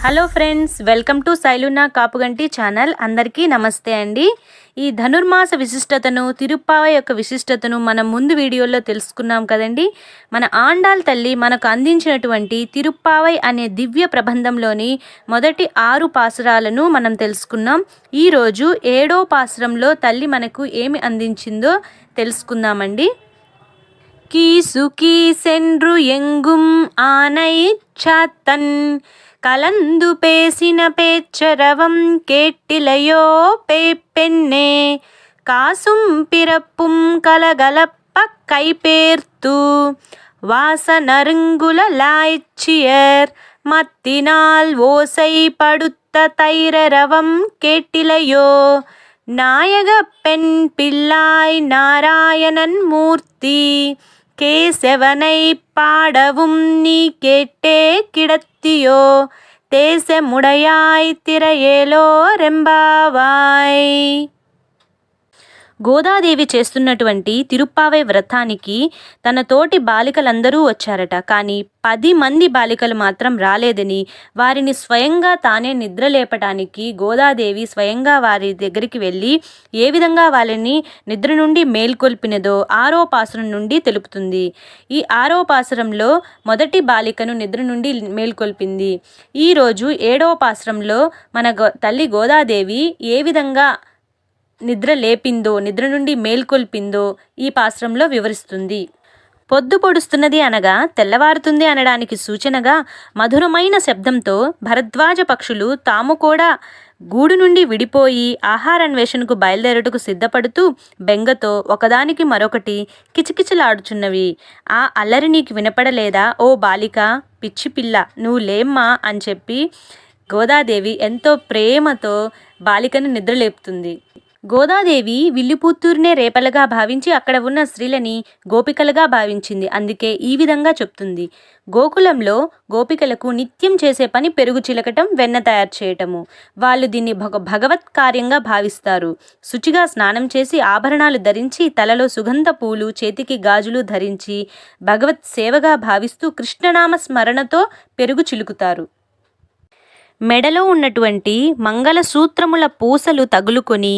Hello friends, welcome to Shailuna Kapuganti channel. అందరికీ నమస్తే అండి. ఈ ధనుర్మాస విశిష్టతను, తిరుప్పావై యొక్క విశిష్టతను మనం ముందు వీడియోలో తెలుసుకున్నాం కదండి. మన ఆండాల్ తల్లి మనకు అందించినటువంటి తిరుప్పావై అనే దివ్య ప్రబంధంలోని మొదటి 6 పాసురాలను మనం తెలుసుకున్నాం. ఈరోజు 7వ పాసురంలో తల్లి మనకు ఏమి అందించిందో తెలుసుకుందామండి. కీసు కీసెండ్రు ఎంగుం ఆనై చాతన్ కలందు పేసిన పేచ్చరవం కేట్టిలయో పేపెన్నే కాసుం పిరప్పుం కలగలప్ప కైపేర్తు வாசனருங்குல லாய்ச்சியர் மத்தினால் ஓசை படுத்த தைரரவம் கேட்டிலையோ நாயக பெண் பிள்ளாய் நாராயணன் மூர்த்தி கேசவனை பாடவும் நீ கேட்டே கிடத்தியோ தேசமுடையாய் திரைయేలో రెంబావాయ్. గోదాదేవి చేస్తున్నటువంటి తిరుప్పావై వ్రతానికి తన తోటి బాలికలందరూ వచ్చారట. కానీ 10 మంది బాలికలు మాత్రం రాలేదని, వారిని స్వయంగా తానే నిద్రలేపటానికి గోదాదేవి స్వయంగా వారి దగ్గరికి వెళ్ళి ఏ విధంగా వాళ్ళని నిద్ర నుండి మేల్కొల్పినదో 6వ పాసురం నుండి తెలుపుతుంది. ఈ 6వ పాసురంలో మొదటి బాలికను నిద్ర నుండి మేల్కొల్పింది. ఈరోజు 7వ పాసురంలో మన తల్లి గోదాదేవి ఏ విధంగా నిద్ర లేపిందో, నిద్ర నుండి మేల్కొల్పిందో ఈ పాసురంలో వివరిస్తుంది. పొద్దు పొడుస్తున్నది అనగా తెల్లవారుతుంది అనడానికి సూచనగా మధురమైన శబ్దంతో భరద్వాజ పక్షులు తాము కూడా గూడు నుండి విడిపోయి ఆహారాన్వేషణకు బయలుదేరుటకు సిద్ధపడుతూ బెంగతో ఒకదానికి మరొకటి కిచకిచలాడుచున్నవి. ఆ అల్లరి నీకు వినపడలేదా ఓ బాలిక, పిచ్చి పిల్ల, నువ్వు లేమ్మా అని చెప్పి గోదాదేవి ఎంతో ప్రేమతో బాలికను నిద్రలేపుతుంది. గోదాదేవి విల్లిపుత్తూరునే రేపలుగా భావించి అక్కడ ఉన్న స్త్రీలని గోపికలుగా భావించింది. అందుకే ఈ విధంగా చెప్తుంది. గోకులంలో గోపికలకు నిత్యం చేసే పని పెరుగు చిలకటం, వెన్న తయారు చేయటము. వాళ్ళు దీన్ని భగవత్ కార్యంగా భావిస్తారు. శుచిగా స్నానం చేసి ఆభరణాలు ధరించి తలలో సుగంధ పూలు, చేతికి గాజులు ధరించి భగవత్ సేవగా భావిస్తూ కృష్ణనామ స్మరణతో పెరుగు చిలుకుతారు. మెడలో ఉన్నటువంటి మంగళసూత్రముల పూసలు తగులుకొని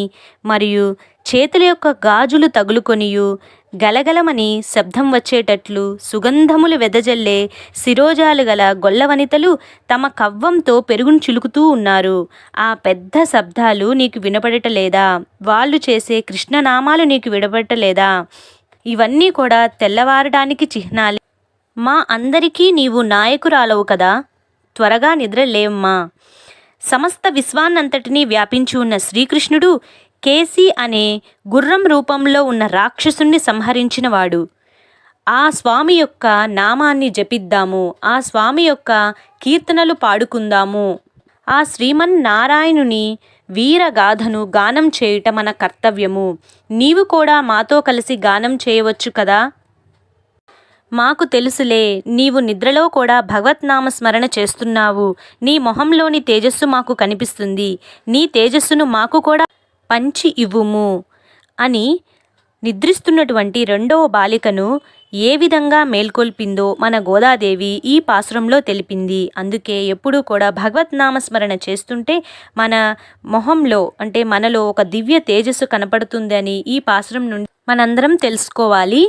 మరియు చేతుల యొక్క గాజులు తగులుకొనియు గలగలమని శబ్దం వచ్చేటట్లు సుగంధములు వెదజల్లే శిరోజాలు గల గొల్లవనితలు తమ కవ్వంతో పెరుగును చిలుకుతూ ఉన్నారు. ఆ పెద్ద శబ్దాలు నీకు వినపడటలేదా? వాళ్ళు చేసే కృష్ణనామాలు నీకు వినపడటలేదా? ఇవన్నీ కూడా తెల్లవారడానికి చిహ్నాలే. మా అందరికీ నీవు నాయకురాలవు కదా, త్వరగా నిద్ర లేమ్మా. సమస్త విశ్వాన్నంతటినీ వ్యాపించి ఉన్న శ్రీకృష్ణుడు కేసి అనే గుర్రం రూపంలో ఉన్న రాక్షసుణ్ణి సంహరించినవాడు. ఆ స్వామి యొక్క నామాన్ని జపిద్దాము, ఆ స్వామి యొక్క కీర్తనలు పాడుకుందాము. ఆ శ్రీమన్నారాయణుని వీరగాథను గానం చేయుట మన కర్తవ్యము. నీవు కూడా మాతో కలిసి గానం చేయవచ్చు కదా. మాకు తెలుసులే, నీవు నిద్రలో కూడా భగవత్నామ స్మరణ చేస్తున్నావు. నీ మొహంలోని తేజస్సు మాకు కనిపిస్తుంది. నీ తేజస్సును మాకు కూడా పంచి ఇవ్వుము అని నిద్రిస్తున్నటువంటి 2వ బాలికను ఏ విధంగా మేల్కొల్పిందో మన గోదాదేవి ఈ పాసురంలో తెలిపింది. అందుకే ఎప్పుడూ కూడా భగవత్నామ స్మరణ చేస్తుంటే మన మొహంలో అంటే మనలో ఒక దివ్య తేజస్సు కనపడుతుందని ఈ పాసురం నుండి మనందరం తెలుసుకోవాలి.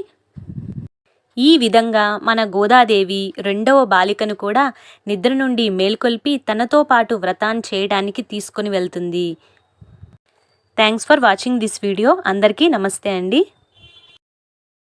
ఈ విధంగా మన గోదాదేవి 2వ బాలికను కూడా నిద్ర నుండి మేల్కొల్పి తనతో పాటు వ్రతాన్ని చేయడానికి తీసుకొని వెళ్తుంది. Thanks for watching this video. అందరికీ నమస్తే అండి.